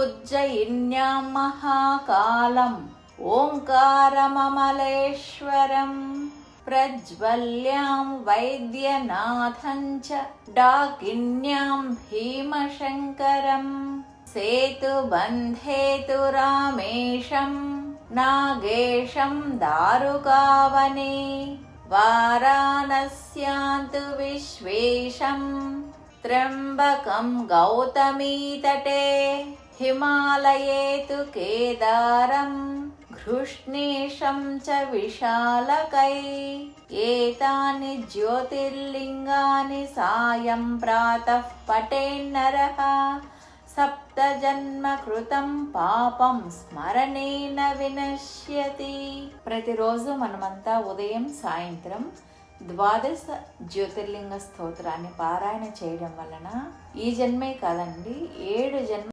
उज्जयिन्यां महाकालं ओङ्कारममलेश्वरं प्रज्वल्यां वैद्यनाथं च डाकिन्यां भीमशङ्करं सेतुबन्धेतु रामेशं नागेशं दारुकावने वाराणस्यान्तु विश्वेशं त्र्यम्बकं गौतमीतटे हिमालये तु केदारं घृष्णेशं च विशालकै एतानि ज्योतिर्लिङ्गानि सायं प्रातः पठेन्नरः సప్తజన్మకృతం పాపం స్మరణేన వినశ్యతి. ప్రతిరోజు మనమంతా ఉదయం సాయంత్రం ద్వాదశ జ్యోతిర్లింగ స్తోత్రాన్ని పారాయణ చేయడం వలన ఈ జన్మే కాదండి 7 జన్మ